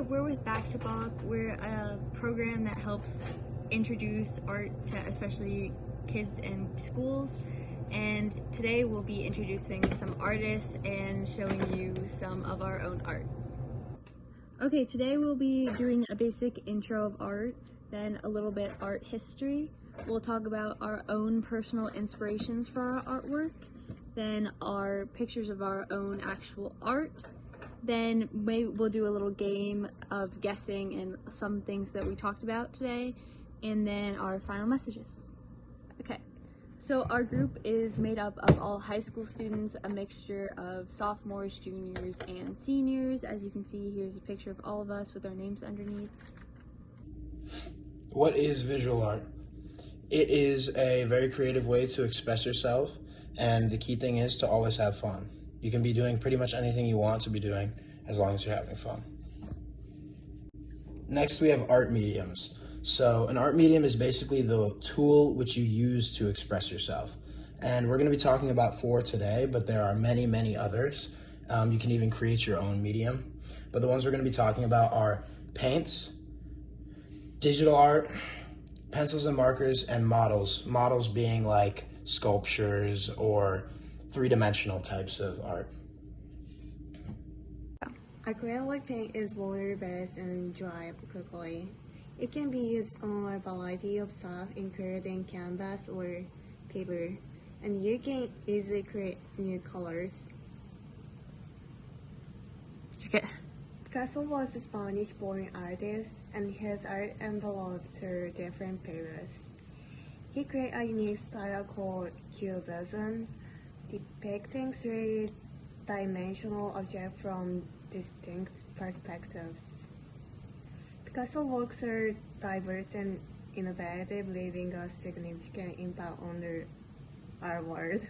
Hi, we're with Back to Bach. We're a program that helps introduce art to especially kids in schools. And today we'll be introducing some artists and showing you some of our own art. Okay, today we'll be doing a basic intro of art, then a little bit art history. We'll talk about our own personal inspirations for our artwork, then our pictures of our own actual art. Then maybe we'll do a little game of guessing and some things that we talked about today, and then our final messages. Okay, so our group is made up of all high school students, a mixture of sophomores, juniors, and seniors. As you can see, here's a picture of all of us with our names underneath. What is visual art? It is a very creative way to express yourself, and the key thing is to always have fun. You can be doing pretty much anything you want to be doing as long as you're having fun. Next, we have art mediums. So an art medium is basically the tool which you use to express yourself. And we're going to be talking about 4 today, but there are many, many others. You can even create your own medium. But the ones we're going to be talking about are paints, digital art, pencils and markers, and models. Models being like sculptures or three-dimensional types of art. Acrylic paint is water-based and dries quickly. It can be used on a variety of stuff, including canvas or paper, and you can easily create new colors. Okay. Picasso was a Spanish-born artist, and his art enveloped through different periods. He created a unique style called Cubism, depicting three-dimensional objects from distinct perspectives. Picasso works are diverse and innovative, leaving a significant impact on our world.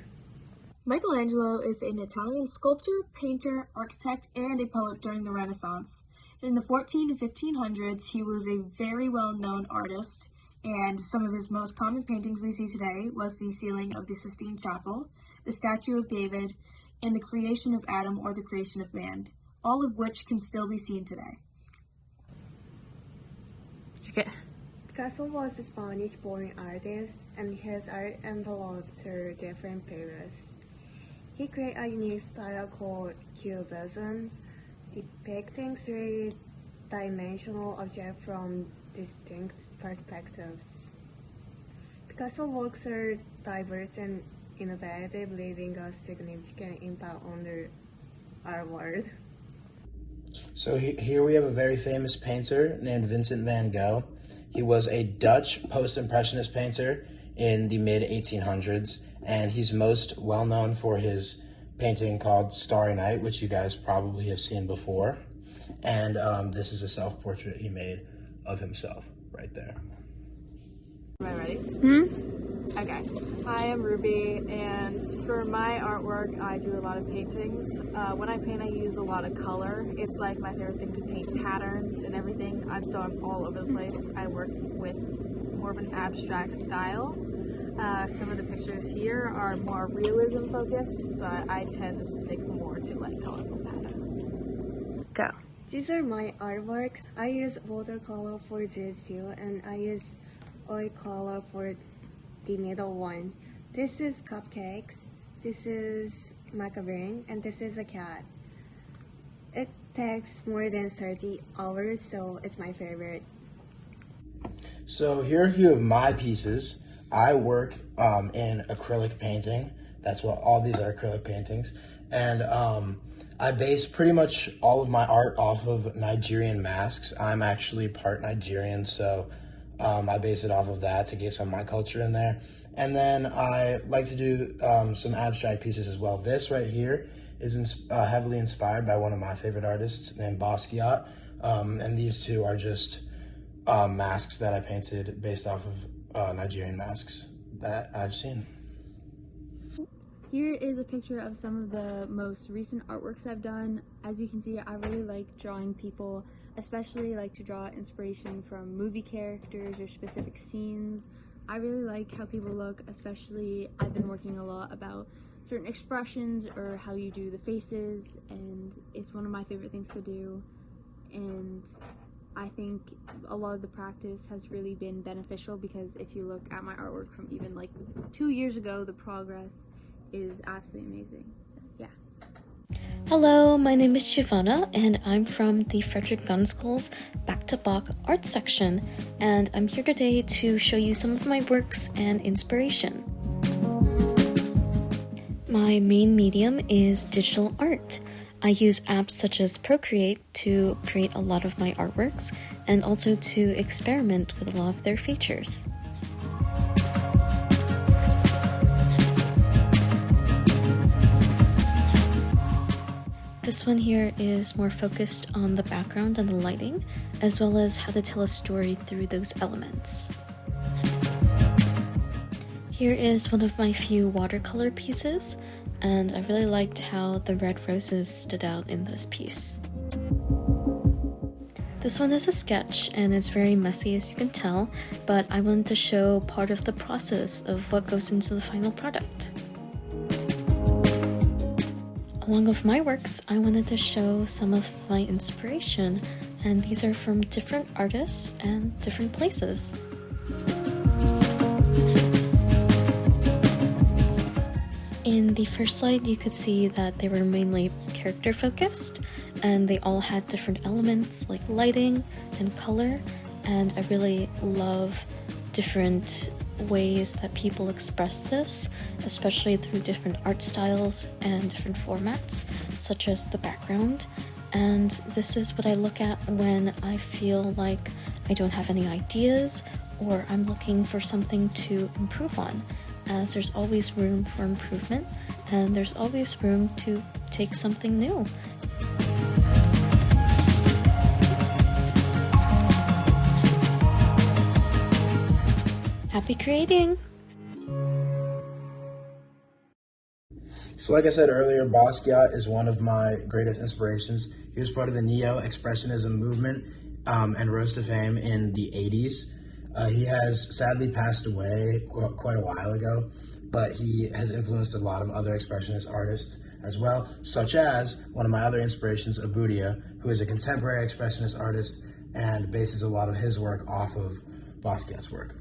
Michelangelo is an Italian sculptor, painter, architect, and a poet during the Renaissance. In the 1400s and 1500s, he was a very well-known artist, and some of his most common paintings we see today was the ceiling of the Sistine Chapel, the statue of David, and the creation of Adam or the creation of man, all of which can still be seen today. Okay. Picasso was a Spanish-born artist, and his art enveloped through different periods. He created a unique style called Cubism, depicting three-dimensional objects from distinct perspectives. Picasso works are diverse and innovative, leaving a significant impact on our world. So here we have a very famous painter named Vincent van Gogh. He was a Dutch post-impressionist painter in the mid-1800s, and he's most well known for his painting called Starry Night, which you guys probably have seen before. And this is a self-portrait he made of himself right there. Am I ready? Mm-hmm. Okay. Hi, I'm Ruby, and for my artwork, I do a lot of paintings. When I paint, I use a lot of color. It's like my favorite thing to paint patterns and everything. I'm all over the place. I work with more of an abstract style. Some of the pictures here are more realism focused, but I tend to stick more to like colorful patterns. Go. These are my artworks. I use watercolor for these two, and I use oil color for the middle one. This is cupcakes, this is macaron, and this is a cat. It takes more than 30 hours, so it's my favorite. So here are a few of my pieces. I work in acrylic painting. That's what all these are, acrylic paintings. And I base pretty much all of my art off of Nigerian masks. I'm actually part Nigerian, so I base it off of that to get some of my culture in there. And then I like to do some abstract pieces as well. This right here is heavily inspired by one of my favorite artists named Basquiat. And these two are just masks that I painted based off of Nigerian masks that I've seen. Here is a picture of some of the most recent artworks I've done. As you can see, I really like drawing people, especially like to draw inspiration from movie characters or specific scenes. I really like how people look, especially I've been working a lot about certain expressions or how you do the faces, and it's one of my favorite things to do. and I think a lot of the practice has really been beneficial, because if you look at my artwork from even like 2 years ago, the progress is absolutely amazing. So yeah. Hello, my name is Shivana, and I'm from the Frederick Gunn School's Back to Bach art section, and I'm here today to show you some of my works and inspiration. My main medium is digital art. I use apps such as Procreate to create a lot of my artworks and also to experiment with a lot of their features. This one here is more focused on the background and the lighting, as well as how to tell a story through those elements. Here is one of my few watercolor pieces, and I really liked how the red roses stood out in this piece. This one is a sketch, and it's very messy as you can tell, but I wanted to show part of the process of what goes into the final product. Along with my works, I wanted to show some of my inspiration, and these are from different artists and different places. In the first slide, you could see that they were mainly character focused, and they all had different elements like lighting and color, and I really love different ways that people express this, especially through different art styles and different formats, such as the background. And this is what I look at when I feel like I don't have any ideas or I'm looking for something to improve on, as there's always room for improvement and there's always room to take something new. Happy creating! So like I said earlier, Basquiat is one of my greatest inspirations. He was part of the Neo-Expressionism movement and rose to fame in the 80s. He has sadly passed away quite a while ago, but he has influenced a lot of other Expressionist artists as well, such as one of my other inspirations, Abudia, who is a contemporary Expressionist artist and bases a lot of his work off of Basquiat's work.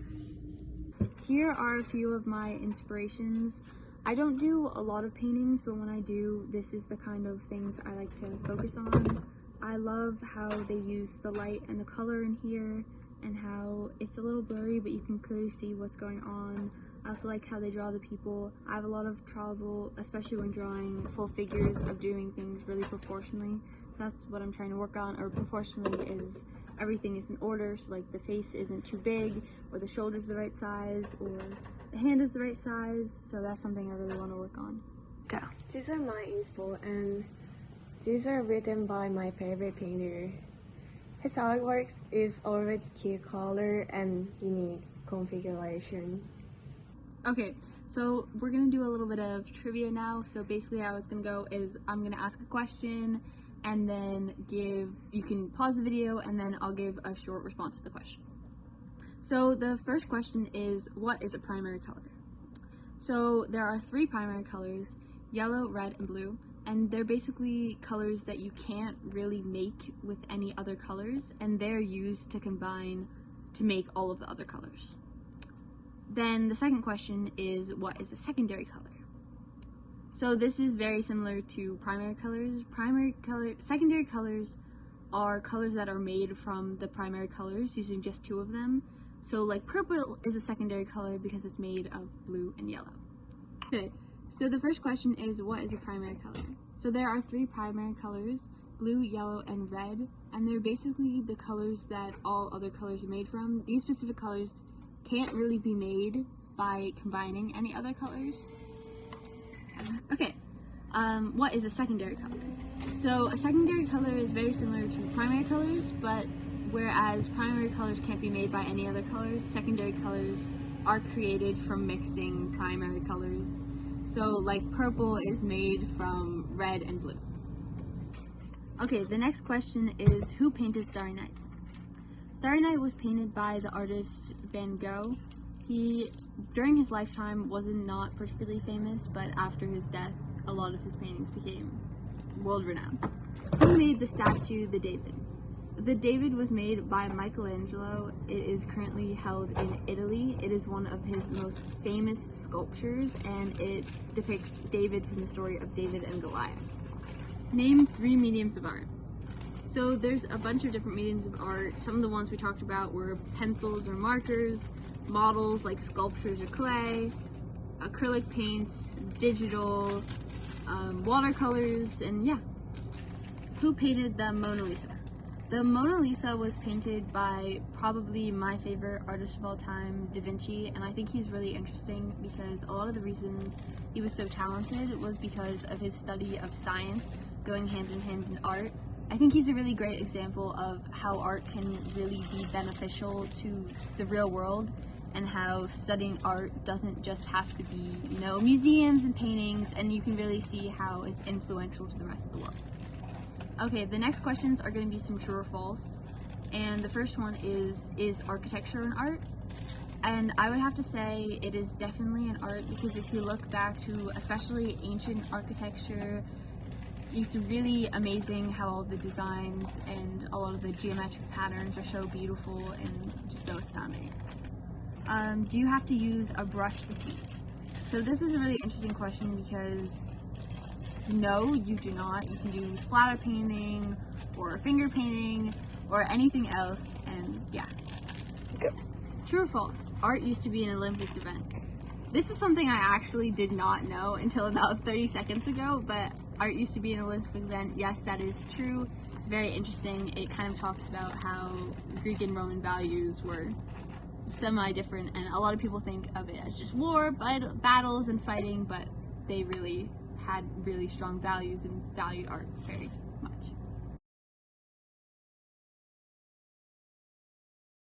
Here are a few of my inspirations. I don't do a lot of paintings, but when I do, this is the kind of things I like to focus on. I love how they use the light and the color in here, and how it's a little blurry, but you can clearly see what's going on. I also like how they draw the people. I have a lot of trouble, especially when drawing full figures, of doing things really proportionally. That's what I'm trying to work on, or proportionally is everything is in order, so like the face isn't too big, or the shoulder's the right size, or the hand is the right size, so that's something I really want to work on. Go. These are my inspo, and these are written by my favorite painter. His artwork is always cute color and unique configuration. Okay, so we're gonna do a little bit of trivia now. So basically how it's gonna go is I'm gonna ask a question, and then you can pause the video, and then I'll give a short response to the question. So the first question is, what is a primary color? So there are 3 primary colors: yellow, red, and blue, and they're basically colors that you can't really make with any other colors, and they're used to combine to make all of the other colors. Then the second question is, what is a secondary color? So this is very similar to primary colors. Secondary colors are colors that are made from the primary colors, using just 2 of them. So like purple is a secondary color because it's made of blue and yellow. Okay, so the first question is, what is a primary color? So there are 3 primary colors: blue, yellow, and red, and they're basically the colors that all other colors are made from. These specific colors can't really be made by combining any other colors. Okay, what is a secondary color? So a secondary color is very similar to primary colors, but whereas primary colors can't be made by any other colors, secondary colors are created from mixing primary colors. So like purple is made from red and blue. Okay, the next question is, who painted Starry Night? Starry Night was painted by the artist Van Gogh. He, during his lifetime, wasn't not particularly famous, but after his death, a lot of his paintings became world-renowned. He made the statue, the David. the David was made by Michelangelo. It is currently held in Italy. It is one of his most famous sculptures, and it depicts David from the story of David and Goliath. Name 3 mediums of art. So there's a bunch of different mediums of art. Some of the ones we talked about were pencils or markers, models like sculptures or clay, acrylic paints, digital, watercolors, and yeah. Who painted the Mona Lisa? The Mona Lisa was painted by probably my favorite artist of all time, Da Vinci, and I think he's really interesting because a lot of the reasons he was so talented was because of his study of science going hand in hand in art. I think he's a really great example of how art can really be beneficial to the real world, and how studying art doesn't just have to be, museums and paintings, and you can really see how it's influential to the rest of the world. Okay, the next questions are going to be some true or false, and the first one is architecture an art? And I would have to say it is definitely an art, because if you look back to especially ancient architecture, it's really amazing how all the designs and a lot of the geometric patterns are so beautiful and just so astounding. Do you have to use a brush to paint? So this is a really interesting question because no, you do not. You can do splatter painting or finger painting or anything else, and yeah. Okay. True or false? Art used to be an Olympic event. This is something I actually did not know until about 30 seconds ago, but art used to be an Olympic event. Yes, that is true. It's very interesting. It kind of talks about how Greek and Roman values were semi-different, and a lot of people think of it as just war, battles and fighting, but they really had really strong values and valued art very